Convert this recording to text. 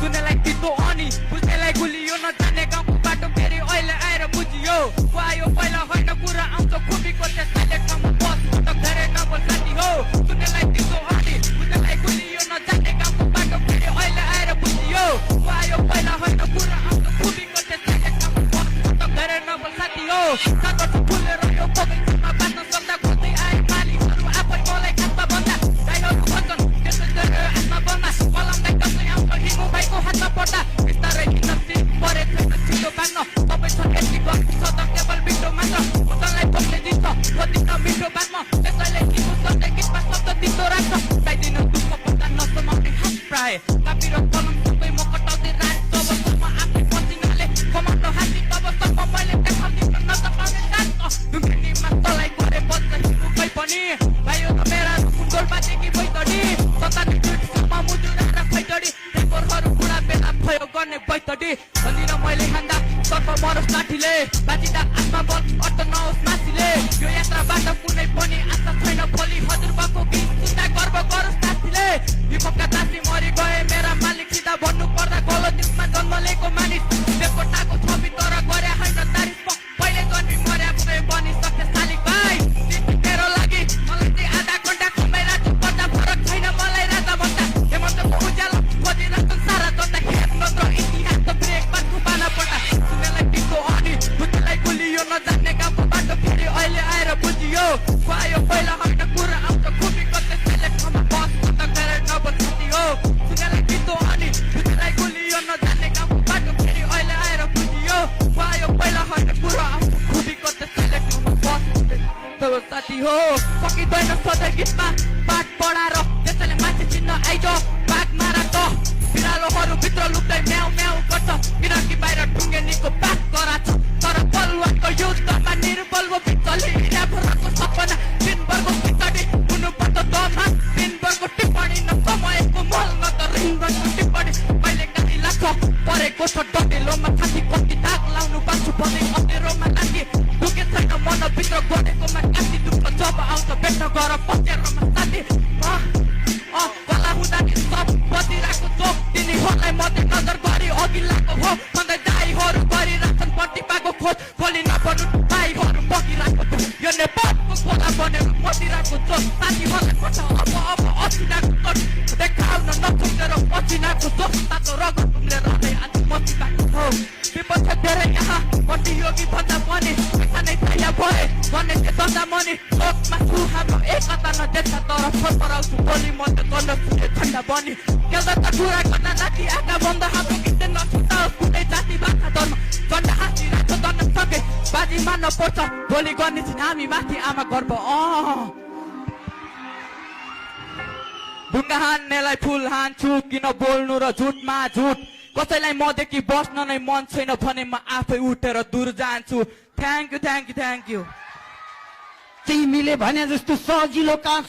सुनेलाई तितो अनि बुझ्नेलाई गुलियो नजाने गाउँको बाटो फेरि अहिले आएर बुझियो आयो पहिला होइन कुरा आउँछ खुबीको त्यसैले ठाउँमा बस्नु त धेरै नबोल साथी हो सुनेलाई तितो अनि बुझ्नेलाई गुलियो नजाने गाउँको बाटो फेरि अहिले आएर बुझियो आयो पहिला होइन कुरा आउँछ खुबीको त्यसैले ठाउँमा बस्नु त धेरै नबोल साथी हो सागरको फुलेर यो बगैँचामा बाँच्न सक्दा खोज्दै आए मालिकहरू आफै मलाई खासमा भन्दा गाईहरू भन्छन् त्यसै धेरै हातमा बन्दा कलमलाई कसै आउँछ हिँड्नु भाइको हातमा पर्दा बिस्तारै हिँड्न सिक परे छैन छिटो बाँध्न सबै छ यति गल्ती छ त केवल मिठो मात्र उतनलाई भोकले दिन्छ खोजिन्छ मिठो बाँध्न त्यसैले हिँड्नु सक्दै गीतमा शब्द तितो राख्छ गाइदिन दुःख पर्दा नसमाउने हात प्राय कापी र कलम सबै म कटाउँदै राख जबसम्म आफै पसिनाले कमाउन हाती तबसम्म मैले देखाउँदिन नसपाउने जान्छ दुखेनीमा तलाई गरे बच्छ हिँड्नु खै पनि भाइयो त मेरा फुटबलबादेखि बैतडी सतानी जुटसम्म मुजुरा र खैतडी पेपरहरू बुढा बेला भयो गर्ने बैतडी भन्दिन मैले खाँदा सर्फ मरोस् लाठीले बाजिँदा आत्मा बल अट्ट नहोस् मासीले यो यात्राबाट कुनै पनि आशा छैन भोलि हजुरबाको गीत सुन्दा गर्व गरोस् साथीले विपक्षका दासी मरि गए मेरा मालिक सिधा भन्नु पर्दा गलत दिसमा जन्म लिएको मानिस देवकोटाको छवि तर गरे होइन तारिफ पहिले जन्मी मर्या पुरै बनिसके शालिक भाइ मेरो लागि मलाई चाहिँ आधा घन्टा घुमाइ राख्नु पर्दा फरक छैन मलाई राजा भन्दा हेमन्तको उज्यालो खोजिरहेको सारा जनता हेर्नु नत्र इतिहास त ब्रेकमा थुपाना पर्दा सुनेलाई टिको अनि बुझ्नेलाई गुलियो नजान्ने गाउँको बाटो फेरि अहिले आएर बुझियो आयो पहिला होइन कुरा आउँछ खुबीको त्यसैले ठाउँमा बस्नु त धेरै नबस्ती हो सुनेलाई टिको अनि बुझ्नेलाई गुलियो नजान्ने गाउँको बाटो फेरि अहिले आएर बुझियो आयो पहिला होइन कुरा आउँछ खुबीको त्यसैले ठाउँमा बस्नु तब साथी हो सकिँदैन सधैँ गीतमा पाठ पढाएर त्यसैले मान्छे चिन्न आइज बाघ मारा त बिरालोहरू भित्र लुक्दै म्याउ म्याउ गर्छ किनकि बाहिर ढुङ्गेनीको बाघ गराछ तर बलुवाको युद्धमा निर्बलको भित्तले हिँडाफोराको सपना दिनभरको पितडी हुनुपर्छ दममा दिनभरको टिप्पणी न समयको मल न त रिङ्गनको टिप्पणी मैले गाडी लाग्छ परेको छ डटेलोमा छाती कति दाग लाउनु पाछु भने अँधेरोमा लागि दुखे छैन मनभित्र गरेकोमा काटी दुःख जब आउँछ भेट्न गर पसेरोमा साथी कला हुँदा नि सब बजिरहेको चोक तिनीहरूलाई मध्य नजर गरी अघि लागेको हो भन्दै दाईहरू गरिरहेछन् प्रतिभाको खोज खोली नपर्नु भाइहरू बगिरहेको छ यो नेपालको खोला बनेर मदिरहेको चोक साथीहरूलाई पर्छ अब असिनाको चोट देखाउन नछुटेर पसिनाको चोक तातो रगत उम्लेर आज मचिरहेको हो विपक्ष धेरै यहाँ प्रतियोगी भन्दा पनि पैसा नै तयार भए भन्ने चाहिँ दन्दा मनी चोकमा छु हाम्रो एकता नदेख्छ तर फर्पराउँछु भोलि म त गन्न छुटे ठन्डा बनी केल्दा त कुरा गर्न लाठी आँखा बन्द हाम्रो गीत नछुटाओस् कुनै जाति भाषा धर्म झन्डा हाँसी राख्छ गर्न सके बाजी मान्न पर्छ भोलि गर्नेछन् हामी माथि आमा गर्व ढुङ्गा हान्नेलाई फुल हान्छु किन बोल्नु र झुटमा झुट कसैलाई मदेखि बस्न नै मन छैन भने म आफै उठेर दूर जान्छु थ्याङ्क यू तिमीले भने जस्तो सजिलो काम